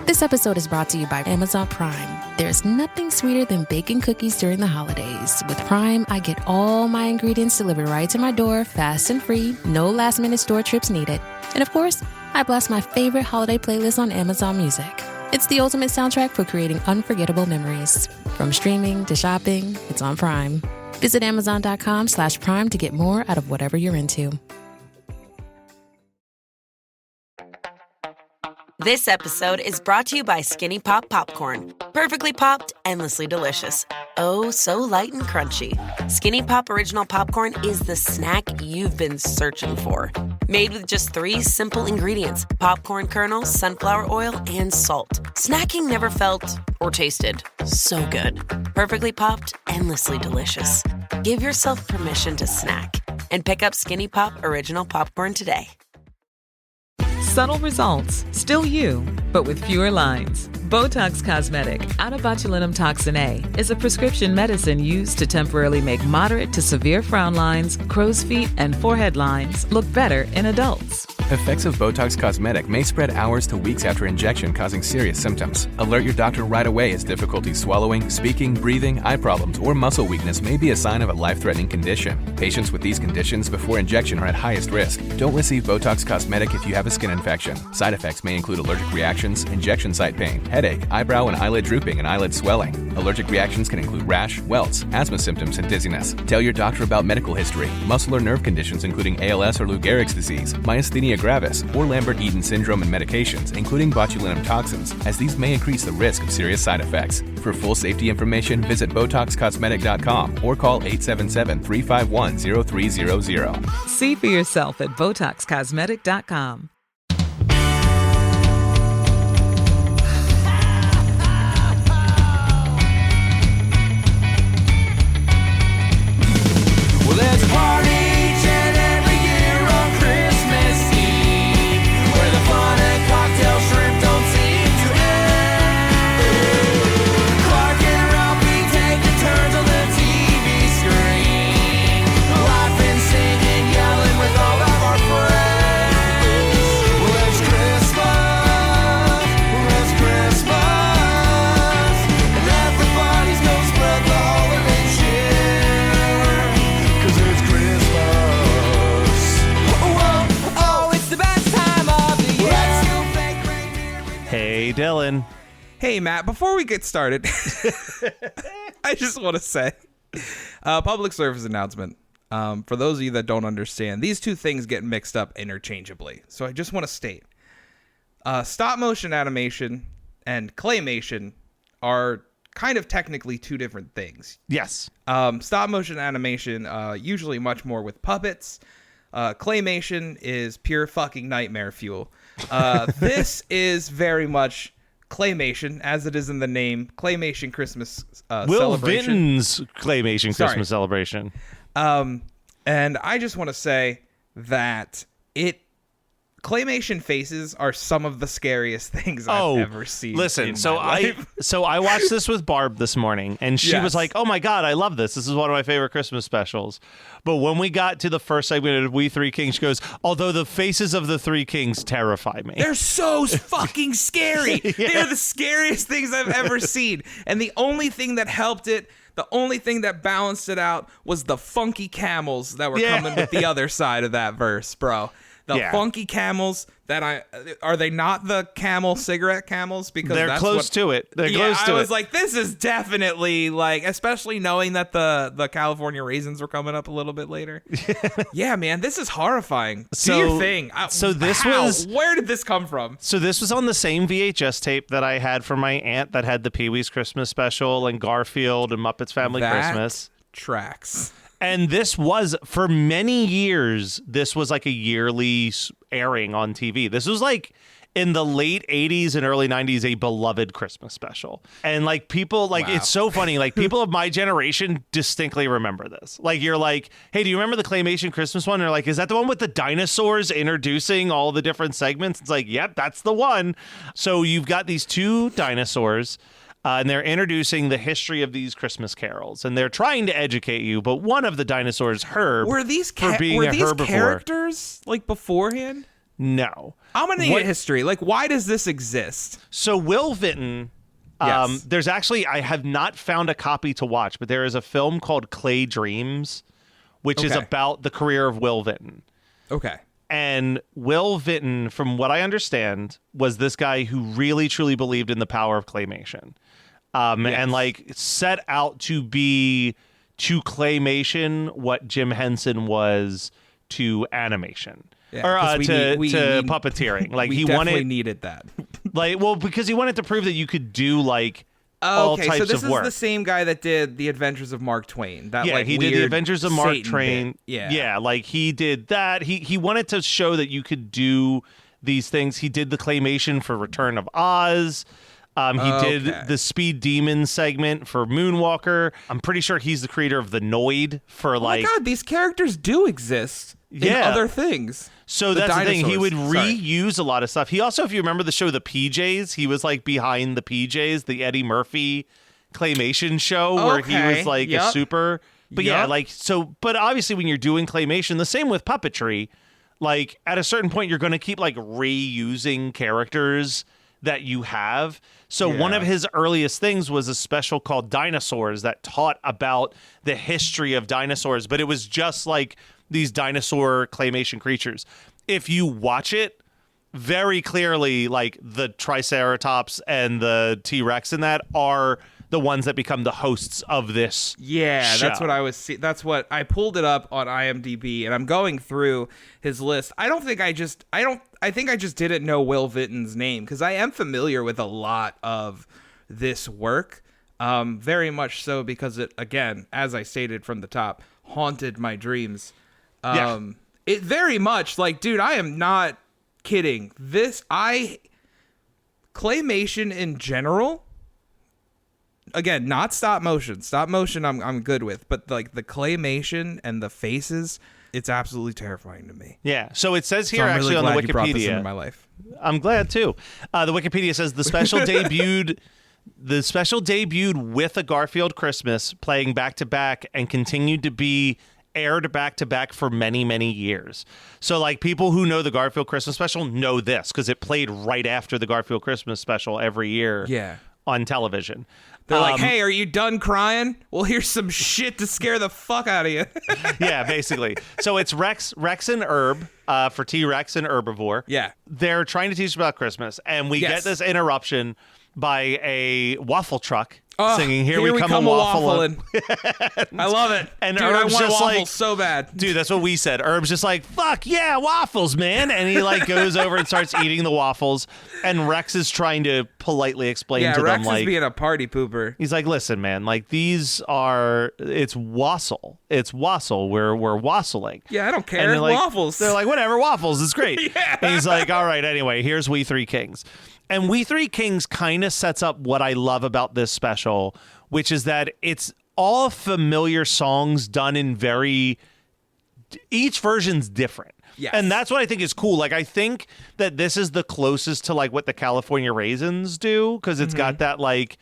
This episode is brought to you by Amazon Prime. There's nothing sweeter than baking cookies during the holidays. With Prime, I get all my ingredients delivered right to my door, fast and free, no last-minute store trips needed. And of course, I blast my favorite holiday playlist on Amazon Music. It's the ultimate soundtrack for creating unforgettable memories. From streaming to shopping, it's on Prime. Visit Amazon.com/Prime to get more out of whatever you're into. This episode is brought to you by Skinny Pop Popcorn. Perfectly popped, endlessly delicious. Oh, so light and crunchy. Skinny Pop Original Popcorn is the snack you've been searching for. Made with just 3 simple ingredients: popcorn kernels, sunflower oil, and salt. Snacking never felt or tasted so good. Perfectly popped, endlessly delicious. Give yourself permission to snack and pick up Skinny Pop Original Popcorn today. Subtle results, still you, but with fewer lines. Botox Cosmetic, out of botulinum toxin A, is a prescription medicine used to temporarily make moderate to severe frown lines, crow's feet, and forehead lines look better in adults. Effects of Botox Cosmetic may spread hours to weeks after injection, causing serious symptoms. Alert your doctor right away as difficulty swallowing, speaking, breathing, eye problems, or muscle weakness may be a sign of a life-threatening condition. Patients with these conditions before injection are at highest risk. Don't receive Botox Cosmetic if you have a skin infection. Side effects may include allergic reactions, injection site pain, headache, eyebrow and eyelid drooping, and eyelid swelling. Allergic reactions can include rash, welts, asthma symptoms, and dizziness. Tell your doctor about medical history, muscle or nerve conditions including ALS or Lou Gehrig's disease, myasthenia gravis, or Lambert-Eaton syndrome, and medications, including botulinum toxins, as these may increase the risk of serious side effects. For full safety information, visit BotoxCosmetic.com or call 877-351-0300. See for yourself at BotoxCosmetic.com. Well, there's a party each and every year on Christmas Eve, where the fun and cocktail shrimp don't seem to end. Clark and Ralphie taking turns on the TV screen, laughing, singing, yelling with all of our friends. Well, it's Christmas, and everybody's gonna spread the holiday cheer. 'Cause it's Christmas. Whoa, oh, it's the best time of the year. Let's go fake reindeer. Hey, Dylan. Hey, Matt, before we get started, I just want to say, public service announcement. For those of you that don't understand, these two things get mixed up interchangeably. So I just want to state, stop motion animation and claymation are kind of technically two different things. Yes. Stop motion animation, usually much more with puppets. Claymation is pure fucking nightmare fuel. This is very much claymation, as it is in the name. Claymation Christmas Will celebration. Vinton's Claymation Sorry. Christmas celebration. And I just want to say that claymation faces are some of the scariest things I've ever seen. Listen, in so my life. I watched this with Barb this morning, and she was Yes. like, "Oh my god, I love this. This is one of my favorite Christmas specials." But when we got to the first segment of We Three Kings, she goes, "Although the faces of the Three Kings terrify me." They're so fucking scary. They're the scariest things I've ever seen. And the only thing that helped it, the only thing that balanced it out was the funky camels that were coming with the other side of that verse, bro. The funky camels are they not the camel cigarette camels? Because they're close to it. They're close to it. I was like, this is definitely like, especially knowing that the California raisins were coming up a little bit later. Yeah, man, this is horrifying. Do your thing. Where did this come from? So this was on the same VHS tape that I had from my aunt that had the Pee-wee's Christmas special and Garfield and Muppets Family Christmas. Tracks. And this was, for many years, this was like a yearly airing on TV. This was like in the late 80s and early 90s, a beloved Christmas special. And like people, like, it's so funny. Like people of my generation distinctly remember this. Like you're like, hey, do you remember the Claymation Christmas one? And they're like, is that the one with the dinosaurs introducing all the different segments? It's like, yep, that's the one. So you've got these two dinosaurs. And they're introducing the history of these Christmas carols, and they're trying to educate you. But one of the dinosaurs, Herb, were these for being a herbivore. characters like beforehand? I'm gonna need a history. Like, why does this exist? So Will Vinton, Yes. there's actually, I have not found a copy to watch, but there is a film called Clay Dreams, which is Okay. about the career of Will Vinton. Okay. And Will Vinton, from what I understand, was this guy who really truly believed in the power of claymation, and like set out to be to claymation what Jim Henson was to animation. Yeah, Or 'cause to we puppeteering. Like we he definitely wanted, needed that. like, well, because he wanted to prove that you could do like all Okay, types so this of work. is the same guy that did The Adventures of Mark Twain. That Yeah, like he did the weird Adventures of Mark Satan Twain. bit. Yeah. Yeah, like he did that. He wanted to show that you could do these things. He did the claymation for Return of Oz. He did the Speed Demon segment for Moonwalker. I'm pretty sure he's the creator of the Noid for Oh like. my God, these characters do exist in Yeah. other things. So that's the thing. He would dinosaurs. Sorry. reuse a lot of stuff. He also, if you remember the show The PJs, he was like behind the PJs, the Eddie Murphy claymation show where he Okay. was like a Yep. super. But yeah, Yep. like so. But obviously, when you're doing claymation, the same with puppetry. Like at a certain point, you're going to keep like reusing characters that you have. So one Yeah. of his earliest things was a special called Dinosaurs that taught about the history of dinosaurs, but it was just like these dinosaur claymation creatures. If you watch it, very clearly, like the Triceratops and the T-Rex and that are the ones that become the hosts of this. Yeah, that's show. what I was. That's what I pulled it up on IMDb, and I'm going through his list. I think I just didn't know Will Vinton's name because I am familiar with a lot of this work. Very much so because it, again, as I stated from the top, haunted my dreams. It very much like, dude, I am not kidding. Claymation in general. Again, not stop motion. Stop motion I'm good with, but like the claymation and the faces, it's absolutely terrifying to me. Yeah. So it says So here I'm actually really on glad the you brought this into Wikipedia. my life. I'm glad too. The Wikipedia says the special debuted. The special debuted with a Garfield Christmas, playing back to back, and continued to be aired back to back for many, many years. So, like, people who know the Garfield Christmas special know this because it played right after the Garfield Christmas special every year. Yeah. On television. They're like, hey, are you done crying? Well, here's some shit to scare the fuck out of you. Yeah, basically. So it's Rex and Herb for T-Rex and Herbivore. Yeah. They're trying to teach about Christmas, and we get this interruption by a waffle truck singing "Here We Come a Wafflin'." I love it. And dude, I Herb's want just waffles like- so bad. Dude, that's what we said. Herb's just like, fuck yeah, waffles, man. And he like goes over and starts eating the waffles. And Rex is trying to politely explain Yeah, to Rex them, like, is being a party pooper. he's like, listen, man, like it's wassail. It's wassail. We're wassailing. Yeah, I don't care. And they're like, Waffles. They're like, whatever, waffles. It's great. Yeah. And he's like, all right, anyway, here's We Three Kings. And We Three Kings kind of sets up what I love about this special, which is that it's all familiar songs done in each version's different. Yes. And that's what I think is cool. Like, I think that this is the closest to like what the California Raisins do, because it's got that like,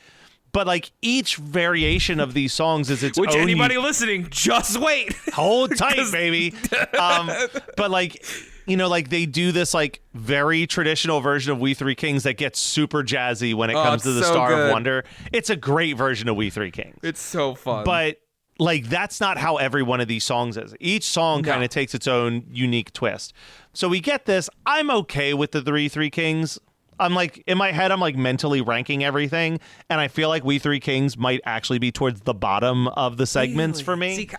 but like each variation of these songs is its Which own. anybody listening, just wait. Hold tight, baby. But like, you know, like they do this like very traditional version of We Three Kings that gets super jazzy when it comes to it's the so Star good. of Wonder. It's a great version of We Three Kings. It's so fun. But like that's not how every one of these songs is. Each song No. kind of takes its own unique twist. So we get this. I'm okay with the Three Kings. I'm like, in my head, I'm like mentally ranking everything, and I feel like We Three Kings might actually be towards the bottom of the segments for me. See,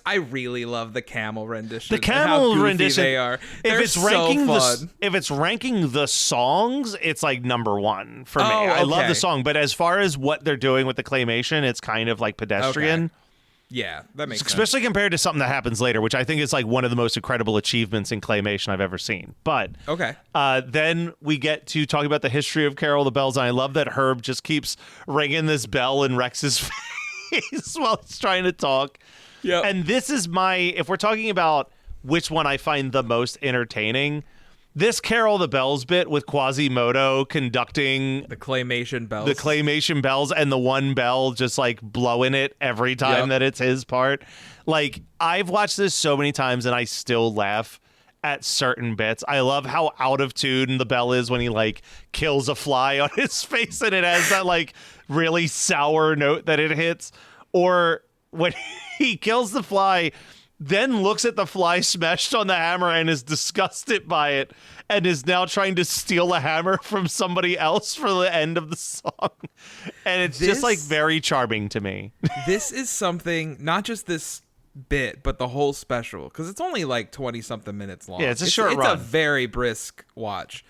I really love the camel rendition. The camel and how goofy rendition. they are. If They're it's ranking so the fun. if it's ranking the songs, it's like number one for me. Oh, I love okay. the song, but as far as what they're doing with the claymation, it's kind of like pedestrian. Okay. Yeah, that makes sense. Especially compared to something that happens later, which I think is like one of the most incredible achievements in claymation I've ever seen. But Okay. then we get to talk about the history of Carol of the Bells, and I love that Herb just keeps ringing this bell in Rex's face while he's trying to talk. Yep. And this is if we're talking about which one I find the most entertaining, this Carol of the Bells bit with Quasimodo conducting The claymation bells. the claymation bells and the one bell just like blowing it every time Yep. that it's his part. Like, I've watched this so many times and I still laugh at certain bits. I love how out of tune the bell is when he like kills a fly on his face and it has that like really sour note that it hits, or when he kills the fly, then looks at the fly smashed on the hammer and is disgusted by it and is now trying to steal a hammer from somebody else for the end of the song. And it's just like very charming to me. This is something, not just this bit, but the whole special, because it's only like 20 something minutes long. Yeah, it's a short run. It's a very brisk watch.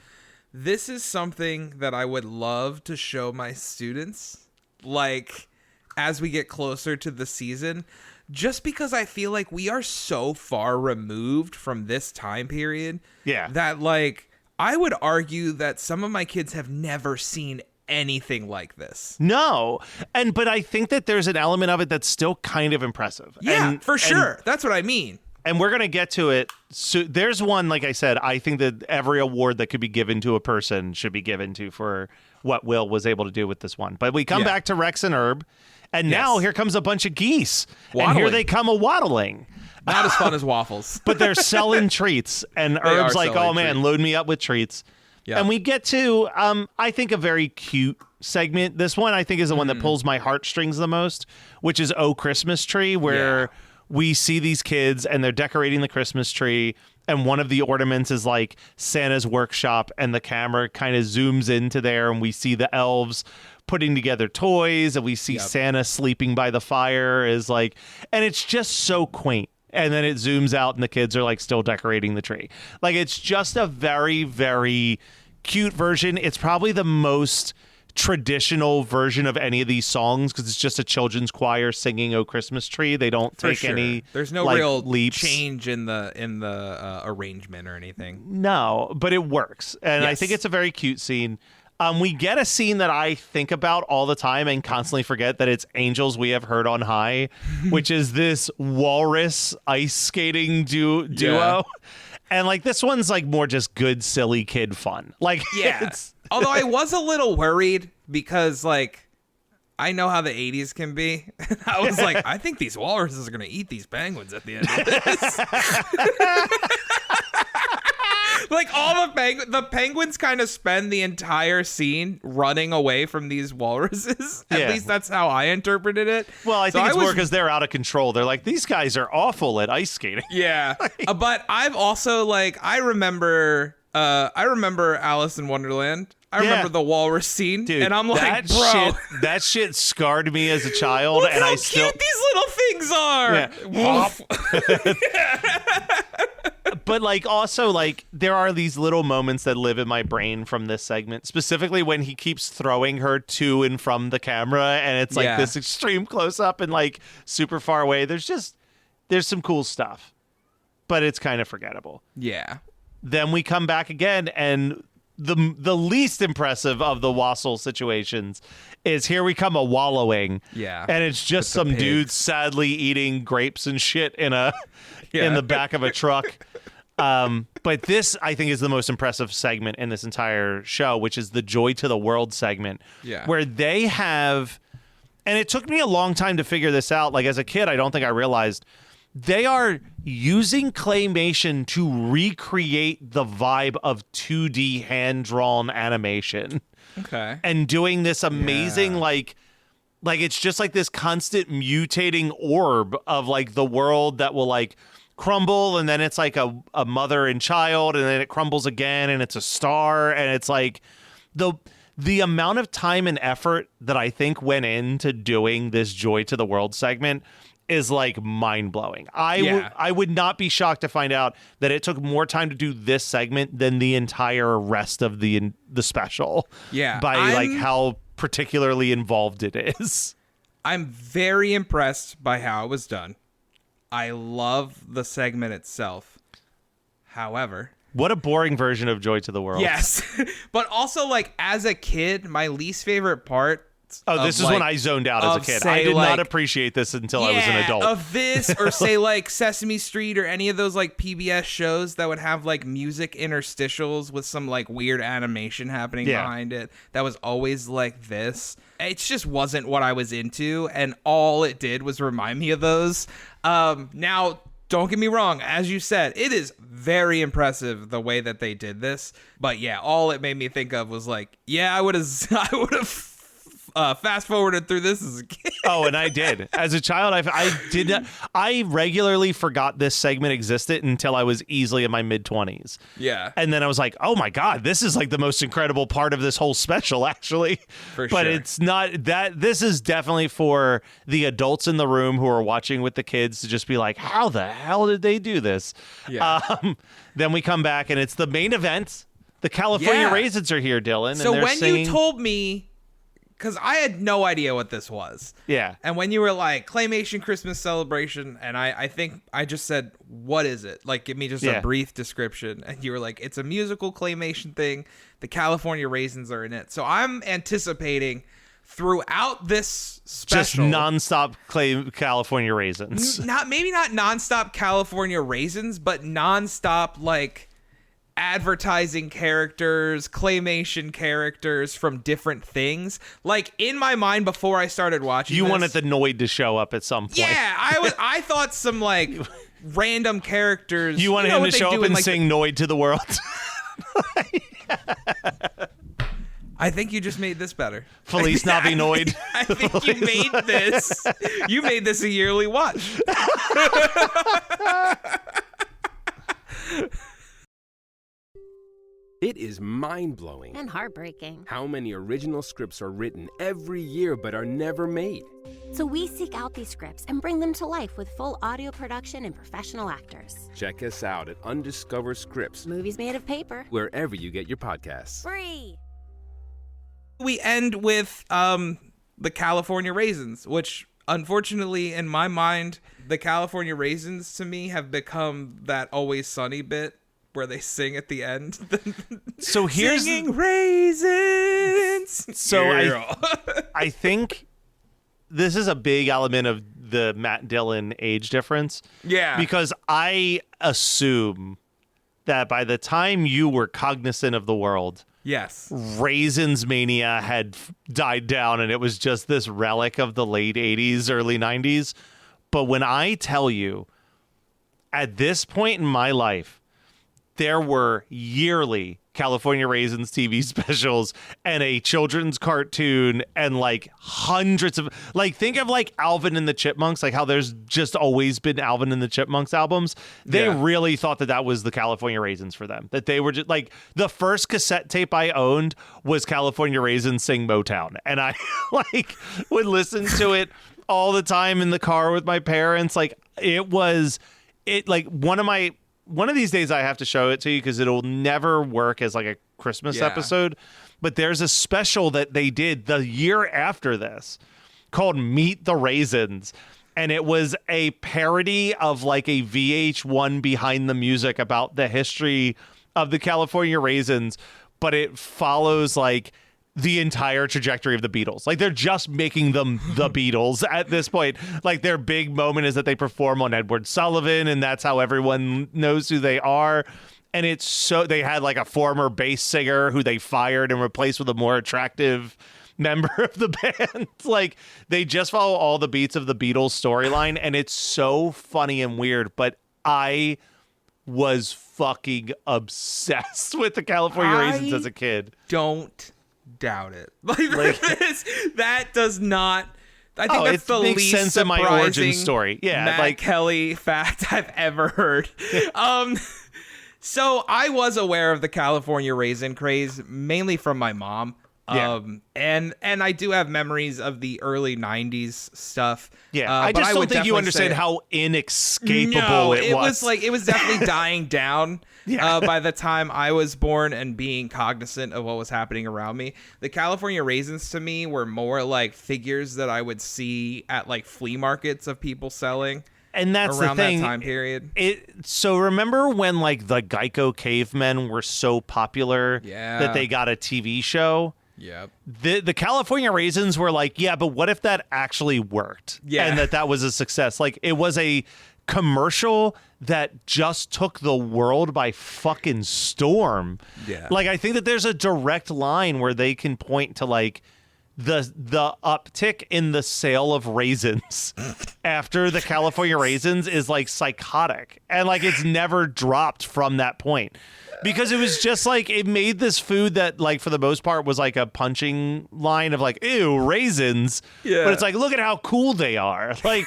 This is something that I would love to show my students, like, as we get closer to the season, just because I feel like we are so far removed from this time period. Yeah. That, like, I would argue that some of my kids have never seen anything like this. No. But I think that there's an element of it that's still kind of impressive. Yeah, for sure. That's what I mean. And we're going to get to it. So there's one, like I said, I think that every award that could be given to a person should be given to for what Will was able to do with this one. But we come back to Rex and Herb, and now here comes a bunch of geese. Waddling. And here they come a-waddling. Not as fun as waffles. But they're selling treats. And Herb's like, oh, man, treats. load me up with treats. Yeah. And we get to, I think, a very cute segment. This one, I think, is the one that pulls my heartstrings the most, which is Oh Christmas Tree, where we see these kids and they're decorating the Christmas tree. And one of the ornaments is like Santa's workshop, and the camera kind of zooms into there, and we see the elves putting together toys, and we see Santa sleeping by the fire is like, and it's just so quaint. And then it zooms out and the kids are like still decorating the tree. Like, it's just a very, very cute version. It's probably the most traditional version of any of these songs because it's just a children's choir singing "Oh Christmas Tree." They don't take any. There's no like, real leaps. change in the arrangement or anything. No, but it works, and I think it's a very cute scene. We get a scene that I think about all the time and constantly forget that it's Angels We Have Heard on High, which is this walrus ice skating duo. Yeah. And like this one's like more just good, silly kid fun. Like, it's Although I was a little worried because, like, I know how the 80s can be. I was like, I think these walruses are going to eat these penguins at the end of this. Like, all the penguins kind of spend the entire scene running away from these walruses. At least that's how I interpreted it. Well, I think it's more because they're out of control. They're like, these guys are awful at ice skating. Yeah. But I've also, like, I remember Alice in Wonderland. I remember the walrus scene, dude, and I'm like, bro, that shit scarred me as a child. look and how I cute still these little things are. But like, also, like, there are these little moments that live in my brain from this segment, specifically when he keeps throwing her to and from the camera, and it's like this extreme close up and like super far away. There's some cool stuff, but it's kind of forgettable. Yeah. Then we come back again, and the least impressive of the wassail situations is here we come a-wallowing. Yeah. And it's just some dude sadly eating grapes and shit in the back of a truck. But this, I think, is the most impressive segment in this entire show, which is the Joy to the World segment. Yeah. Where they have, and it took me a long time to figure this out. Like, as a kid, I don't think I realized they are using claymation to recreate the vibe of 2D hand-drawn animation. Okay. And doing this amazing, like it's just like this constant mutating orb of like the world that will like crumble, and then it's like a mother and child, and then it crumbles again, and it's a star, and it's like the amount of time and effort that I think went into doing this Joy to the World segment is like mind-blowing. I would not be shocked to find out that it took more time to do this segment than the entire rest of the special. Yeah. By like how particularly involved it is. I'm very impressed by how it was done. I love the segment itself. However, what a boring version of Joy to the World. Yes. But also, like, as a kid, my least favorite part. Oh, this is when I zoned out as a kid. I did not appreciate this until I was an adult. Of this, or say like Sesame Street, or any of those like PBS shows that would have like music interstitials with some like weird animation happening behind it. That was always like this. It just wasn't what I was into, and all it did was remind me of those. Now, don't get me wrong, as you said, it is very impressive the way that they did this. But yeah, all it made me think of was like, yeah, I would have fast forwarded through this as a kid. Oh, and I did. As a child, I regularly forgot this segment existed until I was easily in my mid-20s. Yeah. And then I was like, oh my God, this is like the most incredible part of this whole special, actually. But sure. It's not that. This is definitely for the adults in the room who are watching with the kids to just be like, how the hell did they do this? Yeah. Then we come back and it's the main event. The California Raisins are here, Dylan. So and when singing... you told me, because I had no idea what this was. Yeah. And when you were like, Claymation Christmas celebration, and I think I just said, what is it? Like, give me just a brief description. And you were like, it's a musical claymation thing. The California Raisins are in it. So I'm anticipating throughout this special. Just nonstop California Raisins. Maybe not nonstop California Raisins, but nonstop, like, advertising characters, claymation characters from different things. Like, in my mind before I started watching you wanted the Noid to show up at some point. Yeah, I thought some like random characters. You wanted him to show up and like, sing Noid to the world. I think you just made this better. Feliz Navi Noid. I think you made this. You made this a yearly watch. It is mind-blowing and heartbreaking how many original scripts are written every year but are never made. So we seek out these scripts and bring them to life with full audio production and professional actors. Check us out at Undiscovered Scripts, Movies made of paper. wherever you get your podcasts. Free. We end with the California Raisins, which unfortunately in my mind, the California Raisins to me have become that Always Sunny bit where they sing at the end. So here's singing raisins. So I think this is a big element of the Matt Dillon age difference. Yeah. Because I assume that by the time you were cognizant of the world, yes, Raisins mania had died down and it was just this relic of the late 80s, early 90s. But when I tell you, at this point in my life, there were yearly California Raisins TV specials and a children's cartoon and like hundreds of, like, think of like Alvin and the Chipmunks, like how there's just always been Alvin and the Chipmunks albums. They really thought that was the California Raisins for them, that they were just like, the first cassette tape I owned was California Raisins Sing Motown. And I like would listen to it all the time in the car with my parents. Like one of these days I have to show it to you because it'll never work as like a Christmas episode. But there's a special that they did the year after this called Meet the Raisins. And it was a parody of like a VH1 Behind the Music about the history of the California Raisins. But it follows like the entire trajectory of the Beatles. Like, they're just making them the Beatles at this point. Like, their big moment is that they perform on Edward Sullivan, and that's how everyone knows who they are. And it's so, they had like a former bass singer who they fired and replaced with a more attractive member of the band. Like, they just follow all the beats of the Beatles storyline, and it's so funny and weird. But I was fucking obsessed with the California Raisins as a kid. Don't doubt it. Like that does not. I think that's the makes least sense of my origin story. Yeah, Matt like Kelly fact I've ever heard. So I was aware of the California Raisin craze mainly from my mom. And I do have memories of the early 90s stuff. Yeah, I just don't think you understand how inescapable it was. It was definitely dying down by the time I was born and being cognizant of what was happening around me. The California Raisins to me were more like figures that I would see at like flea markets of people selling. And that's around the thing. That time period. So remember when like the Geico cavemen were so popular that they got a TV show? Yep. The California Raisins were like, yeah, but what if that actually worked? Yeah. And that was a success. Like, it was a commercial that just took the world by fucking storm. Yeah. Like, I think that there's a direct line where they can point to like the uptick in the sale of raisins after the California raisins is like psychotic, and like it's never dropped from that point, because it was just like it made this food that like for the most part was like a punching line of like, ew, raisins. Yeah. But it's like, look at how cool they are. Like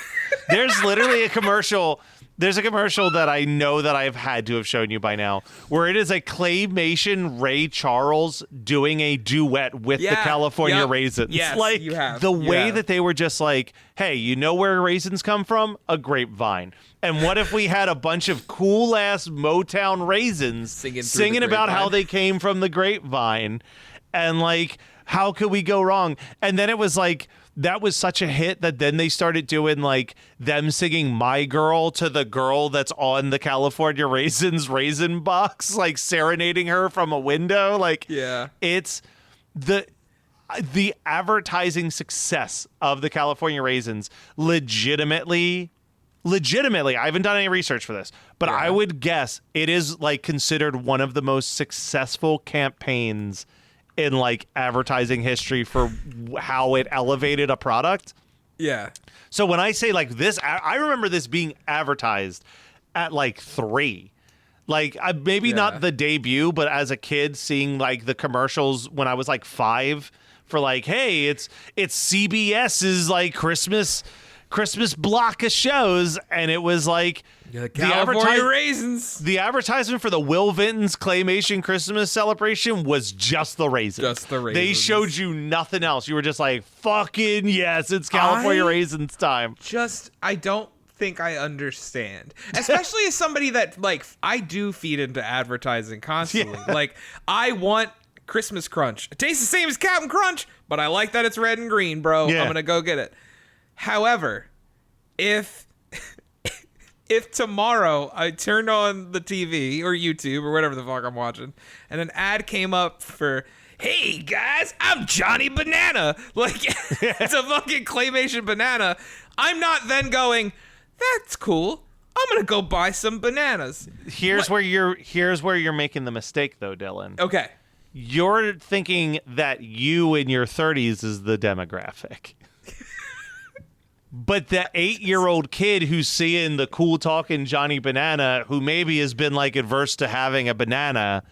there's literally a commercial. There's a commercial that I know that I've had to have shown you by now, where it is a claymation Ray Charles doing a duet with the California raisins. Yes, like you have. the way Yeah. that they were just like, hey, you know where raisins come from? A grapevine. And what if we had a bunch of cool ass Motown raisins singing about how they came from the grapevine? And like, how could we go wrong? And then it was like, that was such a hit that then they started doing like them singing My Girl to the girl that's on the California Raisins raisin box, like serenading her from a window. Like, it's the advertising success of the California Raisins legitimately, I haven't done any research for this, but I would guess it is like considered one of the most successful campaigns in like advertising history for how it elevated a product. Yeah. So when I say like this, I remember this being advertised at like 3. Like maybe not the debut, but as a kid seeing like the commercials when I was like 5 for like, hey, it's CBS's like Christmas block of shows, and it was like California raisins. The advertisement for the Will Vinton's Claymation Christmas celebration was just the raisins. Just the raisins. They showed you nothing else. You were just like, fucking yes, it's California raisins time. I don't think I understand. Especially as somebody that, like, I do feed into advertising constantly. Yeah. Like, I want Christmas Crunch. It tastes the same as Captain Crunch, but I like that it's red and green, bro. Yeah. I'm going to go get it. However, if tomorrow I turned on the TV or YouTube or whatever the fuck I'm watching, and an ad came up for, hey guys, I'm Johnny Banana, like it's a fucking claymation banana, I'm not then going, that's cool, I'm gonna go buy some bananas. Here's where you're making the mistake though, Dylan. Okay. You're thinking that you in your 30s is the demographic. But the 8-year-old kid who's seeing the cool talking Johnny Banana, who maybe has been like adverse to having a banana,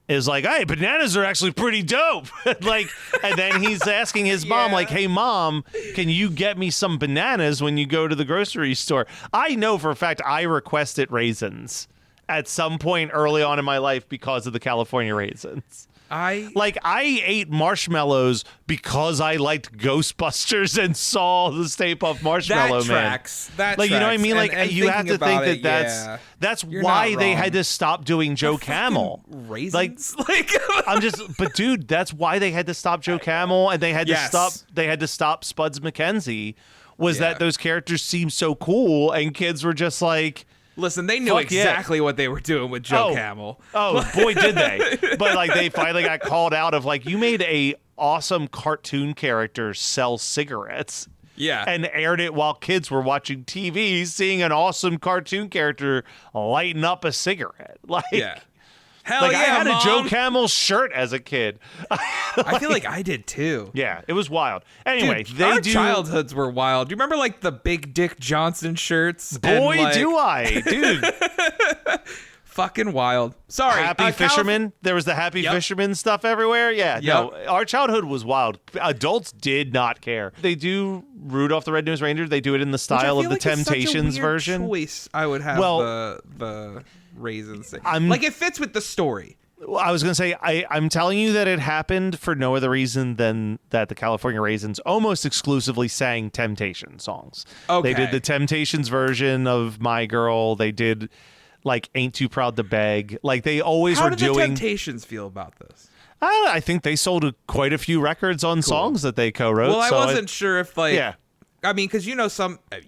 is like, hey, bananas are actually pretty dope. Like, and then he's asking his mom, like, hey, Mom, can you get me some bananas when you go to the grocery store? I know for a fact I requested raisins at some point early on in my life because of the California raisins. I ate marshmallows because I liked Ghostbusters and saw the Stay Puft Marshmallow Man. That like, tracks. You know what I mean? Like, and you have to think that's why they had to stop doing Joe Camel. Raisins? Like but dude, that's why they had to stop Joe Camel, and they had to stop Spuds MacKenzie. Was that those characters seemed so cool, and kids were just like, listen, they knew exactly what they were doing with Joe Camel. Oh, boy, did they. But, like, they finally got called out of, like, you made a awesome cartoon character sell cigarettes. Yeah. And aired it while kids were watching TV, seeing an awesome cartoon character lighting up a cigarette. Like, hell like yeah, I had Mom. a Joe Camel shirt as a kid. I feel like I did too. Yeah, it was wild. Anyway, dude, our childhoods were wild. Do you remember like the Big Dick Johnson shirts? Boy, and, like, do I, dude. Fucking wild. Sorry. Happy Fisherman. There was the Happy Fisherman stuff everywhere. Yeah, no, our childhood was wild. Adults did not care. They do Rudolph the Red-Nosed Reindeer. They do it in the style of the Temptations version. Choice, I would have the raisins. Like it fits with the story. I was going to say, I'm telling you that it happened for no other reason than that the California Raisins almost exclusively sang Temptation songs. Okay. They did the Temptations version of My Girl. They did, like, Ain't Too Proud to Beg. Like, they always were doing... How did the Temptations feel about this? I think they sold quite a few records on songs that they co-wrote. Well, I wasn't sure if, like... Yeah. I mean, because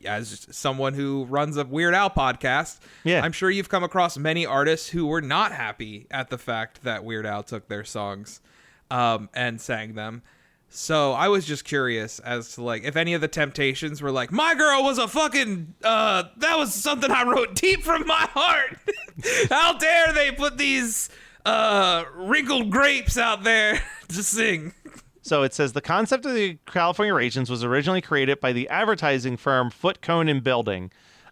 as someone who runs a Weird Al podcast, I'm sure you've come across many artists who were not happy at the fact that Weird Al took their songs and sang them. So I was just curious as to, like, if any of the Temptations were like, My Girl was a fucking, that was something I wrote deep from my heart. How dare they put these wrinkled grapes out there to sing. So it says the concept of the California Raisins was originally created by the advertising firm Foot Cone and Building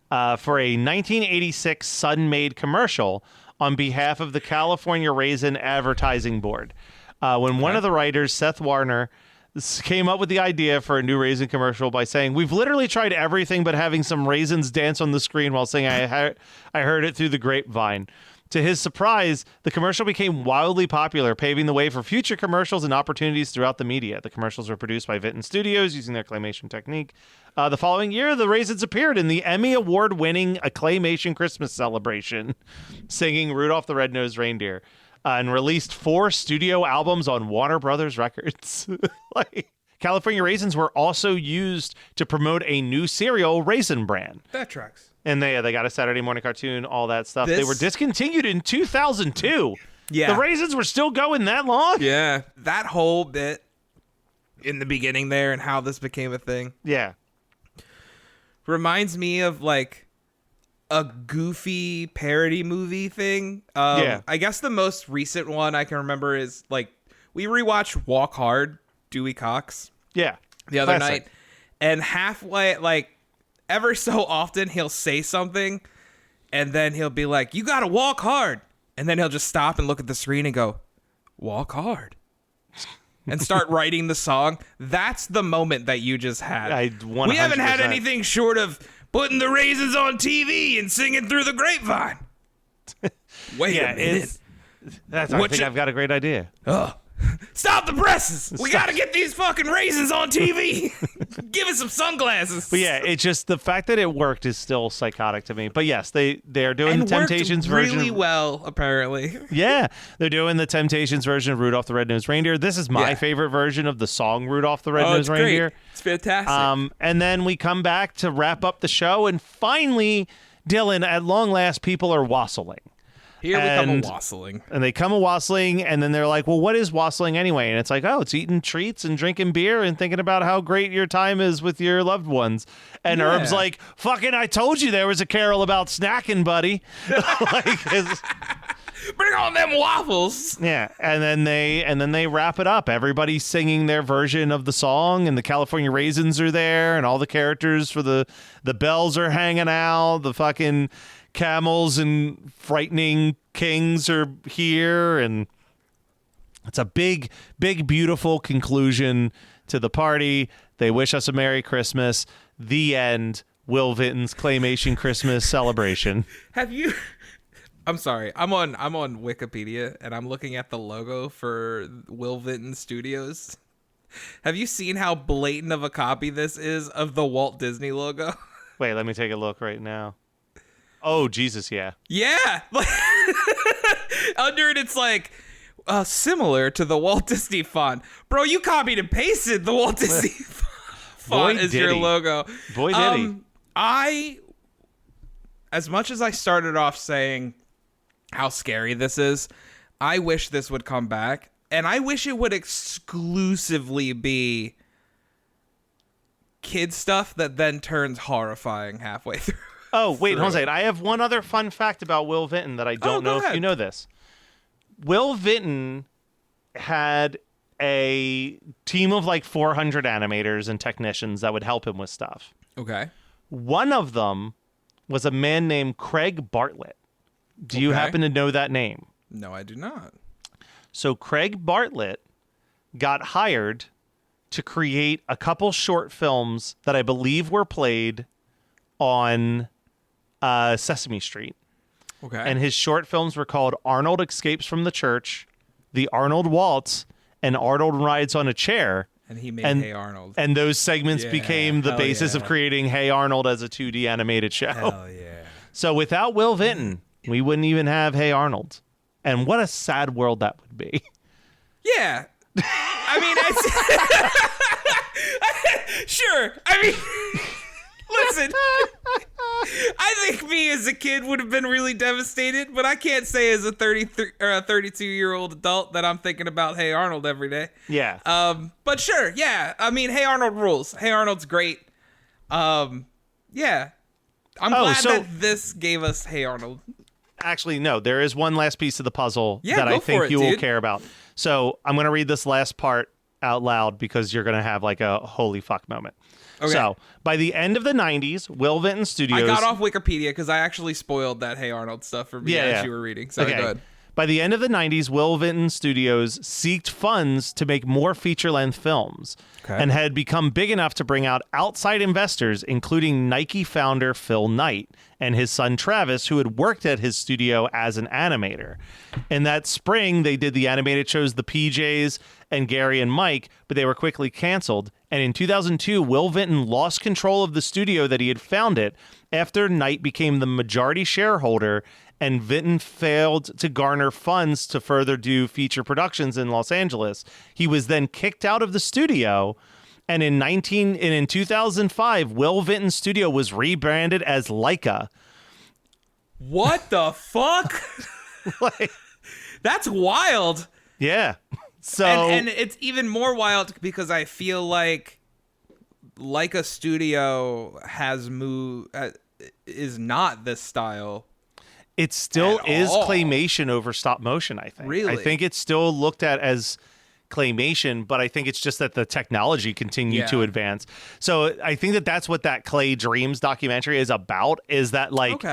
for a 1986 Sun-made commercial on behalf of the California Raisin Advertising Board. When one of the writers, Seth Warner, came up with the idea for a new raisin commercial by saying, "We've literally tried everything but having some raisins dance on the screen while saying I heard it through the grapevine." To his surprise, the commercial became wildly popular, paving the way for future commercials and opportunities throughout the media. The commercials were produced by Vinton Studios using their claymation technique. The following year, the Raisins appeared in the Emmy Award-winning A Claymation Christmas Celebration, singing Rudolph the Red-Nosed Reindeer, and released 4 studio albums on Warner Brothers Records. California Raisins were also used to promote a new cereal, Raisin Bran. That tracks. And they got a Saturday morning cartoon, all that stuff. They were discontinued in 2002. Yeah. The Raisins were still going that long? Yeah. That whole bit in the beginning there and how this became a thing. Yeah. Reminds me of like a goofy parody movie thing. Yeah. I guess the most recent one I can remember is like we rewatched Walk Hard, Dewey Cox. Yeah. The other Classic. night. And halfway, like, ever so often he'll say something and then he'll be like, "You gotta walk hard." And then he'll just stop and look at the screen and go, "Walk hard." And start writing the song. That's the moment that you just had. We haven't had 100%. anything short of putting the Raisins on TV and singing through the grapevine. Wait a minute. I think I've got a great idea. Stop the presses. We got to get these fucking raisins on TV. Give us some sunglasses. But yeah, it's just the fact that it worked is still psychotic to me. But yes, they're doing and the Temptations worked version. really well, apparently. Yeah, they're doing the Temptations version of Rudolph the Red-Nosed Reindeer. This is my favorite version of the song Rudolph the Red-Nosed Reindeer. Great. It's fantastic. And then we come back to wrap up the show, and finally, Dylan, at long last, people are wassailing. Here we come a wassailing. And they come a wassailing, and then they're like, well, what is wassailing anyway? And it's like, oh, it's eating treats and drinking beer and thinking about how great your time is with your loved ones. And Herb's like, fucking, I told you there was a carol about snacking, buddy. Bring on them waffles. Yeah, and then they wrap it up. Everybody's singing their version of the song, and the California Raisins are there, and all the characters for the bells are hanging out. The fucking camels and frightening kings are here, and it's a big, big, beautiful conclusion to the party. They wish us a Merry Christmas. The end. Will Vinton's Claymation Christmas celebration. Have you? I'm sorry. I'm on Wikipedia and I'm looking at the logo for Will Vinton Studios. Have you seen how blatant of a copy this is of the Walt Disney logo? Wait, let me take a look right now. Oh, Jesus, yeah. Yeah. Under it, it's like similar to the Walt Disney font. Bro, you copied and pasted the Walt Disney font as your logo. Boy, did he. As much as I started off saying how scary this is, I wish this would come back. And I wish it would exclusively be kid stuff that then turns horrifying halfway through. Oh, wait, hold on a second. I have one other fun fact about Will Vinton that I don't know if you know this. Will Vinton had a team of like 400 animators and technicians that would help him with stuff. Okay. One of them was a man named Craig Bartlett. Do you happen to know that name? No, I do not. So Craig Bartlett got hired to create a couple short films that I believe were played on Sesame Street. Okay. And his short films were called Arnold Escapes from the Church, The Arnold Waltz, and Arnold Rides on a Chair. And he made Hey Arnold. And those segments became the basis of creating Hey Arnold as a 2D animated show. Hell yeah. So without Will Vinton, we wouldn't even have Hey Arnold. And what a sad world that would be. Yeah. I mean, sure. I mean, listen. I think me as a kid would have been really devastated, but I can't say as a 33 or a 32-year-old adult that I'm thinking about Hey Arnold every day. Yeah. But sure, yeah. I mean, Hey Arnold rules. Hey Arnold's great. Yeah. I'm glad that this gave us Hey Arnold. Actually, no, there is one last piece of the puzzle that go I think for it, you will dude. care about. So I'm going to read this last part out loud because you're going to have like a holy fuck moment. Okay. So by the end of the 90s, Will Vinton Studios... I got off Wikipedia because I actually spoiled that Hey Arnold stuff for me as you were reading. Sorry, go ahead. By the end of the 90s, Will Vinton Studios seeked funds to make more feature-length films and had become big enough to bring out outside investors, including Nike founder Phil Knight and his son Travis, who had worked at his studio as an animator. In that spring, they did the animated shows The PJs and Gary and Mike, but they were quickly canceled. And in 2002, Will Vinton lost control of the studio that he had founded after Knight became the majority shareholder, and Vinton failed to garner funds to further do feature productions in Los Angeles. He was then kicked out of the studio, and in 2005, Will Vinton Studio was rebranded as Leica. What the fuck? Like, that's wild. Yeah. So and it's even more wild because I feel like Leica Studio has moved is not this style. It still is claymation over stop motion, I think. Really? I think it's still looked at as claymation, but I think it's just that the technology continued to advance. So I think that that's what that Clay Dreams documentary is about, is that like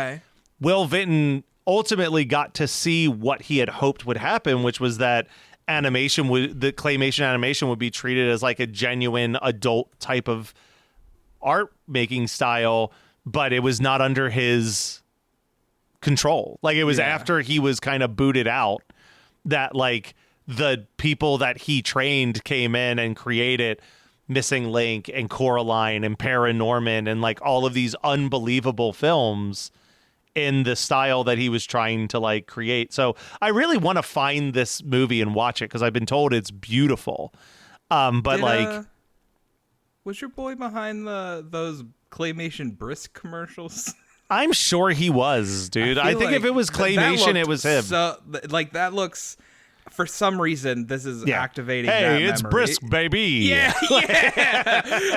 Will Vinton ultimately got to see what he had hoped would happen, which was that the claymation animation would be treated as like a genuine adult type of art making style, but it was not under his control. Like it was after he was kind of booted out that like the people that he trained came in and created Missing Link and Coraline and Paranorman and like all of these unbelievable films in the style that he was trying to like create. So I really want to find this movie and watch it because I've been told it's beautiful. But was your boy behind those Claymation Brisk commercials? I'm sure he was, dude. I think if it was Claymation, it was him. So, like, that looks, for some reason, this is activating hey, that it's memory. Brisk, baby. Yeah.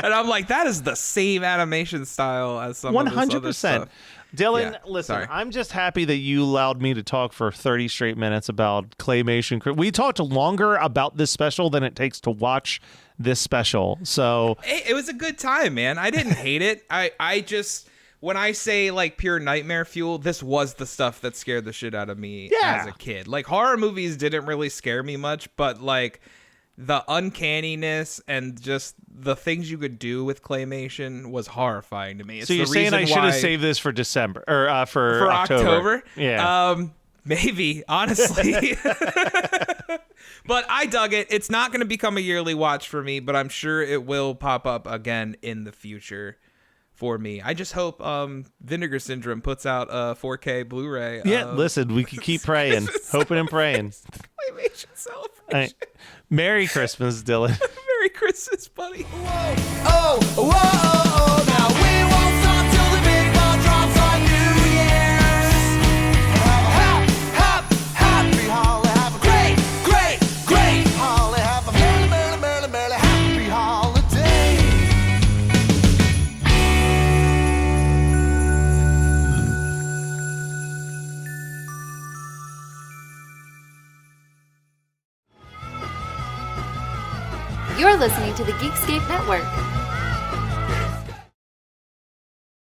And I'm like, that is the same animation style as some of this other stuff. Dylan, listen, I'm just happy that you allowed me to talk for 30 straight minutes about Claymation. We talked longer about this special than it takes to watch this special. So it was a good time, man. I didn't hate it. I just... When I say, like, pure nightmare fuel, this was the stuff that scared the shit out of me as a kid. Like, horror movies didn't really scare me much, but, like, the uncanniness and just the things you could do with claymation was horrifying to me. It's so you're saying I should have saved this for December, or for October? Yeah. Maybe, honestly. But I dug it. It's not going to become a yearly watch for me, but I'm sure it will pop up again in the future. For me, I just hope Vinegar Syndrome puts out a 4K Blu-ray. Yeah, listen, we can keep praying, hoping and praying. Claymation celebration. Merry Christmas, Dylan. Merry Christmas, buddy. Oh, whoa, oh, now we won't stop till the big ball drops on New Year's. Happy holiday, have a great holiday, have a merry happy holiday. You're listening to the Geekscape Network.